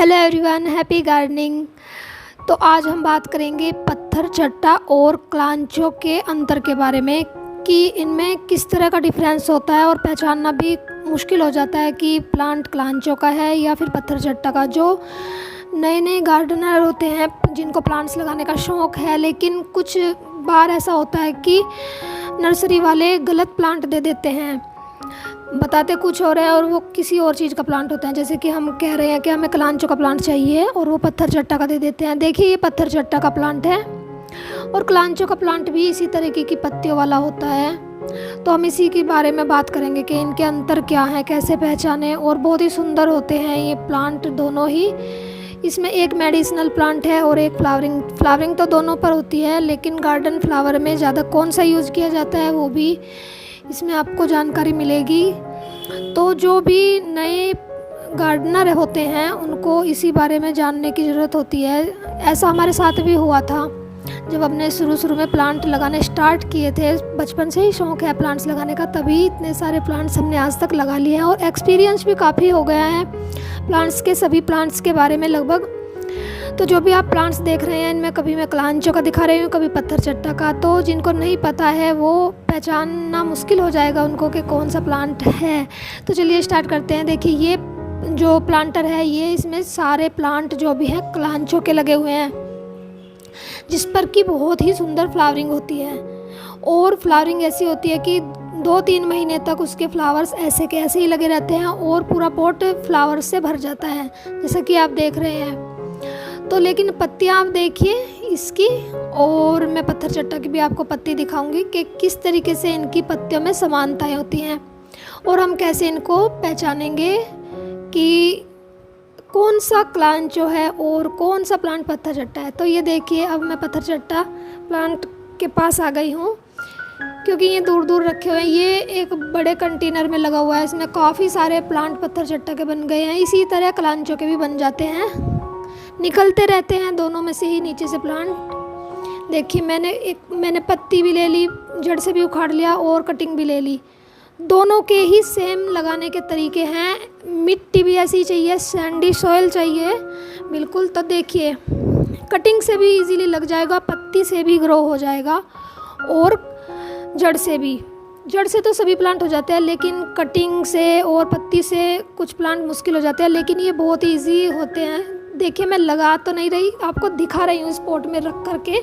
Hello everyone, happy gardening. तो आज हम बात करेंगे पत्थर चट्टा और क्लांचो के अंतर के बारे में कि इनमें किस तरह का डिफरेंस होता है और पहचानना भी मुश्किल हो जाता है कि प्लांट क्लांचो का है या फिर पत्थर चट्टा का। जो नए नए गार्डनर होते हैं जिनको प्लांट्स लगाने का शौक़ है, लेकिन कुछ बार ऐसा होता है कि नर्सरी वाले गलत प्लांट दे देते हैं, बताते कुछ और है और वो किसी और चीज़ का प्लांट होता है। जैसे कि हम कह रहे हैं कि हमें क्लांचो का प्लांट चाहिए और वो पत्थर चट्टा का दे देते हैं। देखिए, ये पत्थर चट्टा का प्लांट है और क्लांचो का प्लांट भी इसी तरीके की पत्तियों वाला होता है। तो हम इसी के बारे में बात करेंगे कि इनके अंतर क्या है, कैसे पहचानें। और बहुत ही सुंदर होते हैं ये प्लांट दोनों ही। इसमें एक मेडिसिनल प्लांट है और एक फ्लावरिंग तो दोनों पर होती है, लेकिन गार्डन फ्लावर में ज़्यादा कौन सा यूज़ किया जाता है वो भी इसमें आपको जानकारी मिलेगी। तो जो भी नए गार्डनर होते हैं उनको इसी बारे में जानने की ज़रूरत होती है। ऐसा हमारे साथ भी हुआ था जब हमने शुरू में प्लांट लगाने स्टार्ट किए थे। बचपन से ही शौक़ है प्लांट्स लगाने का, तभी इतने सारे प्लांट्स हमने आज तक लगा लिए हैं और एक्सपीरियंस भी काफ़ी हो गया है प्लांट्स के, सभी प्लांट्स के बारे में लगभग। तो जो भी आप प्लांट्स देख रहे हैं इनमें कभी मैं क्लांचो का दिखा रही हूँ, कभी पत्थर चट्टा का। तो जिनको नहीं पता है वो पहचानना मुश्किल हो जाएगा उनको कि कौन सा प्लांट है। तो चलिए स्टार्ट करते हैं। देखिए, ये जो प्लांटर है ये इसमें सारे प्लांट जो भी हैं क्लांचो के लगे हुए हैं, जिस पर कि बहुत ही सुंदर फ्लावरिंग होती है। और फ्लावरिंग ऐसी होती है कि 2-3 महीने तक उसके फ्लावर्स ऐसे के ऐसे ही लगे रहते हैं और पूरा पॉट फ्लावर्स से भर जाता है, जैसा कि आप देख रहे हैं। तो लेकिन पत्तियां आप देखिए इसकी, और मैं पत्थर चट्टा की भी आपको पत्ती दिखाऊंगी कि किस तरीके से इनकी पत्तियों में समानताएं होती हैं और हम कैसे इनको पहचानेंगे कि कौन सा क्लांचो है और कौन सा प्लांट पत्थर चट्टा है। तो ये देखिए, अब मैं पत्थर चट्टा प्लांट के पास आ गई हूँ क्योंकि ये दूर दूर रखे हुए हैं। ये एक बड़े कंटेनर में लगा हुआ है, इसमें काफ़ी सारे प्लांट पत्थर चट्टा के बन गए हैं। इसी तरह क्लांचो के भी बन जाते हैं, निकलते रहते हैं दोनों में से ही नीचे से प्लांट। देखिए, मैंने पत्ती भी ले ली, जड़ से भी उखाड़ लिया और कटिंग भी ले ली। दोनों के ही सेम लगाने के तरीके हैं। मिट्टी भी ऐसी चाहिए, सैंडी सॉइल चाहिए बिल्कुल। तो देखिए, कटिंग से भी इजीली लग जाएगा, पत्ती से भी ग्रो हो जाएगा और जड़ से भी। जड़ से तो सभी प्लांट हो जाते हैं, लेकिन कटिंग से और पत्ती से कुछ प्लांट मुश्किल हो जाते हैं, लेकिन ये बहुत ही ईजी होते हैं। देखिए, मैं लगा तो नहीं रही, आपको दिखा रही हूँ इस पॉट में रख करके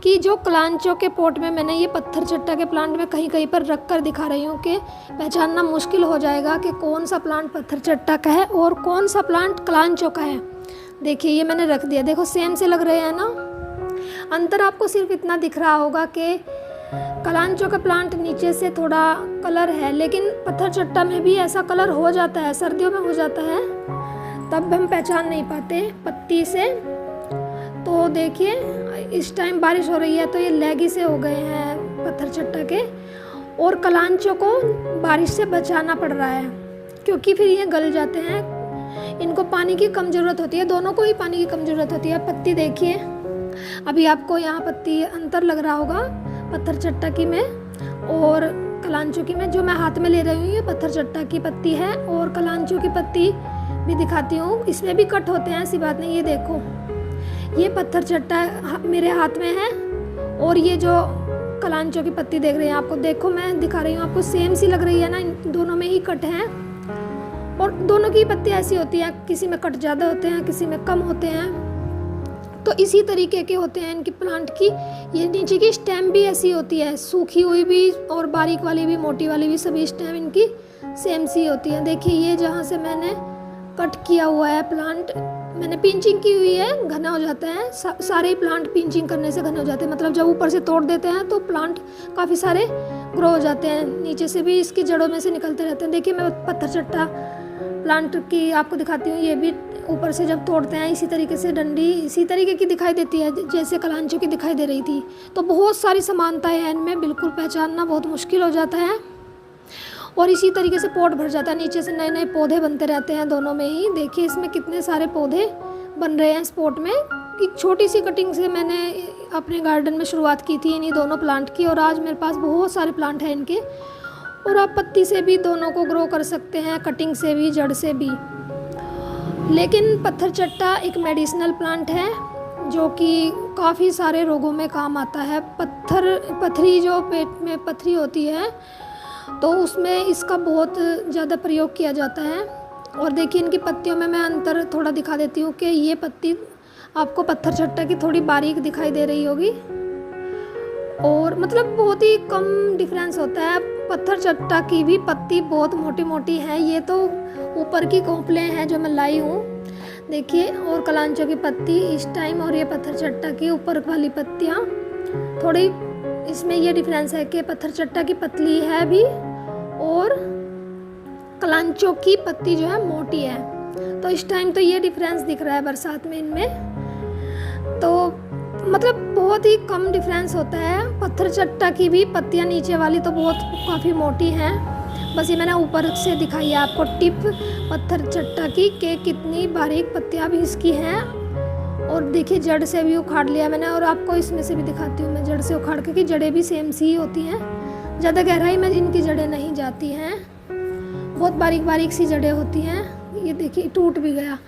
कि जो क्लांचो के पॉट में मैंने ये पत्थर चट्टा के प्लांट में कहीं कहीं पर रख कर दिखा रही हूँ कि पहचानना मुश्किल हो जाएगा कि कौन सा प्लांट पत्थर चट्टा का है और कौन सा प्लांट क्लांचो का है। देखिए, ये मैंने रख दिया, देखो सेम से लग रहे हैं ना। अंतर आपको सिर्फ इतना दिख रहा होगा कि क्लांचो का प्लांट नीचे से थोड़ा कलर है, लेकिन पत्थर चट्टा में भी ऐसा कलर हो जाता है, सर्दियों में हो जाता है, तब हम पहचान नहीं पाते पत्ती से। तो देखिए, इस टाइम बारिश हो रही है तो ये लैगी से हो गए हैं पत्थर चट्टा के, और क्लांचो को बारिश से बचाना पड़ रहा है क्योंकि फिर ये गल जाते हैं। इनको पानी की कम ज़रूरत होती है, दोनों को ही पानी की कम ज़रूरत होती है। पत्ती देखिए, अभी आपको यहाँ पत्ती अंतर लग रहा होगा पत्थर चट्टा की में और क्लांचो की में। जो मैं हाथ में ले रही हूँ ये पत्थर चट्टा की पत्ती है और क्लांचो की पत्ती भी दिखाती हूँ। इसमें भी कट होते हैं, ऐसी बात नहीं। ये देखो, ये पत्थर चट्टा मेरे हाथ में है और ये जो क्लांचो की पत्ती देख रहे हैं आपको, देखो मैं दिखा रही हूँ आपको, सेम सी लग रही है ना। इन दोनों में ही कट हैं और दोनों की पत्ती ऐसी होती है, किसी में कट ज़्यादा होते हैं, किसी में कम होते हैं। तो इसी तरीके के होते हैं इनकी प्लांट की। ये नीचे की स्टेम भी ऐसी होती है, सूखी हुई भी और बारीक वाली भी, मोटी वाली भी, सभी स्टेम इनकी सेम सी होती है। देखिए, ये जहाँ से मैंने कट किया हुआ है प्लांट, मैंने पिंचिंग की हुई है, घना हो जाता है। सारे ही प्लांट पिंचिंग करने से घने हो जाते हैं, मतलब जब ऊपर से तोड़ देते हैं तो प्लांट काफ़ी सारे ग्रो हो जाते हैं, नीचे से भी इसकी जड़ों में से निकलते रहते हैं। देखिए, मैं पत्थर चट्टा प्लांट की आपको दिखाती हूँ। ये भी ऊपर से जब तोड़ते हैं इसी तरीके से डंडी इसी तरीके की दिखाई देती है जैसे क्लांचो की दिखाई दे रही थी। तो बहुत सारी समानताएं हैं इनमें, बिल्कुल पहचानना बहुत मुश्किल हो जाता है। और इसी तरीके से पॉट भर जाता है, नीचे से नए नए पौधे बनते रहते हैं दोनों में ही। देखिए, इसमें कितने सारे पौधे बन रहे हैं इस पॉट में। एक छोटी सी कटिंग से मैंने अपने गार्डन में शुरुआत की थी इन्हीं दोनों प्लांट की, और आज मेरे पास बहुत सारे प्लांट हैं इनके। और आप पत्ती से भी दोनों को ग्रो कर सकते हैं, कटिंग से भी, जड़ से भी। लेकिन पत्थर चट्टा एक मेडिसिनल प्लांट है जो कि काफ़ी सारे रोगों में काम आता है। पथरी जो पेट में पथरी होती है तो उसमें इसका बहुत ज़्यादा प्रयोग किया जाता है। और देखिए इनकी पत्तियों में मैं अंतर थोड़ा दिखा देती हूँ कि ये पत्ती आपको पत्थर चट्टा की थोड़ी बारीक दिखाई दे रही होगी और मतलब बहुत ही कम डिफरेंस होता है। पत्थर चट्टा की भी पत्ती बहुत मोटी मोटी है, ये तो ऊपर की कोंपलें हैं जो मैं लाई हूँ देखिए, और कलांचो की पत्ती इस टाइम और ये पत्थर चट्टा की ऊपर वाली पत्तियाँ थोड़ी, इसमें ये डिफरेंस है कि पत्थर चट्टा की पतली है भी और कलांचो की पत्ती जो है मोटी है। तो इस टाइम तो ये डिफरेंस दिख रहा है बरसात में इनमें, तो मतलब बहुत ही कम डिफरेंस होता है। पत्थर चट्टा की भी पत्तियाँ नीचे वाली तो बहुत काफ़ी मोटी हैं, बस ये मैंने ऊपर से दिखाई है आपको टिप पत्थर चट्टा की कि कितनी बारीक पत्तियाँ भी इसकी हैं। और देखिए जड़ से भी उखाड़ लिया मैंने, और आपको इसमें से भी दिखाती हूँ मैं जड़ से उखाड़ के कि जड़ें भी सेम सी ही होती हैं, ज़्यादा गहराई में इनकी जड़ें नहीं जाती हैं, बहुत बारीक बारीक सी जड़ें होती हैं। ये देखिए टूट भी गया,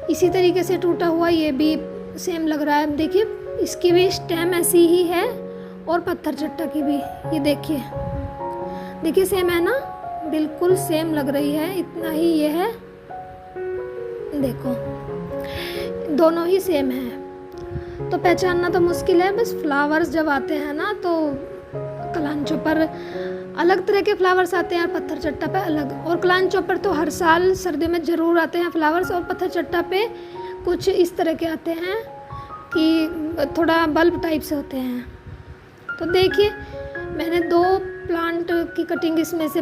इसी तरीके से टूटा हुआ ये भी सेम लग रहा है। देखिए इसकी भी स्टेम ऐसी ही है और पत्थर चट्टा की भी, ये देखिए सेम है ना, बिल्कुल सेम लग रही है, इतना ही ये है, देखो दोनों ही सेम है। तो पहचानना तो मुश्किल है, बस फ्लावर्स जब आते हैं ना तो कलांचो पर अलग तरह के फ्लावर्स आते हैं और पत्थर चट्टा पे अलग। और कलांचो पर तो हर साल सर्दियों में ज़रूर आते हैं फ्लावर्स, और पत्थर चट्टा पे कुछ इस तरह के आते हैं कि थोड़ा बल्ब टाइप से होते हैं। तो देखिए मैंने 2 प्लांट की कटिंग इसमें से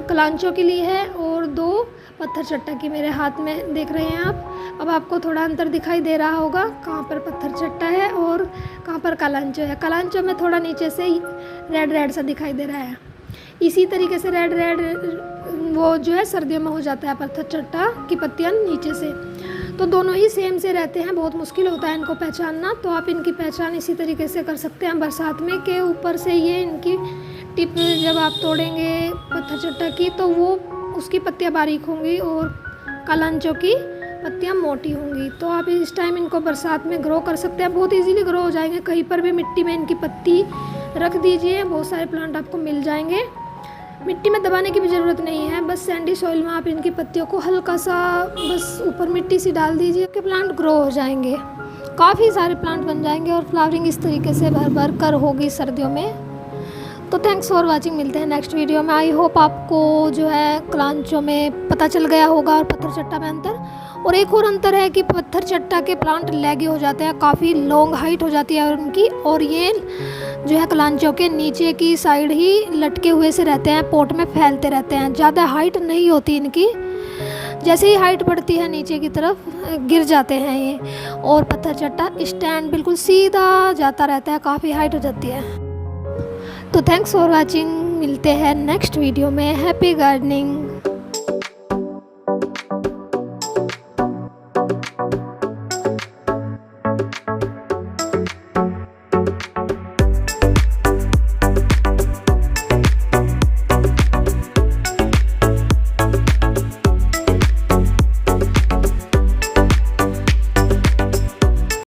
कलांचो की ली है और 2 पत्थर चट्टा की मेरे हाथ में देख रहे हैं आप। अब आपको थोड़ा अंतर दिखाई दे रहा होगा कहाँ पर पत्थर चट्टा है और कहाँ पर कलांचो है। कलांचो में थोड़ा नीचे से रेड रेड सा दिखाई दे रहा है, इसी तरीके से रेड रेड वो जो है सर्दियों में हो जाता है पत्थर चट्टा की पत्तियाँ नीचे से। तो दोनों ही सेम से रहते हैं, बहुत मुश्किल होता है इनको पहचानना। तो आप इनकी पहचान इसी तरीके से कर सकते हैं बरसात में कि ऊपर से ये इनकी टिप जब आप तोड़ेंगे पत्थर चट्टा की तो वो उसकी पत्तियां बारीक होंगी और कलांचो की पत्तियां मोटी होंगी। तो आप इस टाइम इनको बरसात में ग्रो कर सकते हैं, बहुत इजीली ग्रो हो जाएंगे। कहीं पर भी मिट्टी में इनकी पत्ती रख दीजिए, बहुत सारे प्लांट आपको मिल जाएंगे। मिट्टी में दबाने की भी ज़रूरत नहीं है, बस सैंडी सॉइल में आप इनकी पत्तियों को हल्का सा बस ऊपर मिट्टी सी डाल दीजिए कि प्लांट ग्रो हो जाएंगे, काफ़ी सारे प्लांट बन जाएंगे और फ्लावरिंग इस तरीके से भर भर कर होगी सर्दियों में। तो थैंक्स फॉर वाचिंग, मिलते हैं नेक्स्ट वीडियो में। आई होप आपको जो है कलांचो में पता चल गया होगा और पत्थर चट्टा में अंतर। और एक और अंतर है कि पत्थर चट्टा के प्लांट लेगे हो जाते हैं, काफ़ी लॉन्ग हाइट हो जाती है उनकी, और ये जो है कलांचो के नीचे की साइड ही लटके हुए से रहते हैं, पोट में फैलते रहते हैं, ज़्यादा हाइट नहीं होती इनकी। जैसे ही हाइट बढ़ती है नीचे की तरफ गिर जाते हैं ये, और पत्थर चट्टा स्टैंड बिल्कुल सीधा जाता रहता है, काफ़ी हाइट हो जाती है। तो थैंक्स फॉर वाचिंग, मिलते हैं नेक्स्ट वीडियो में। Happy gardening.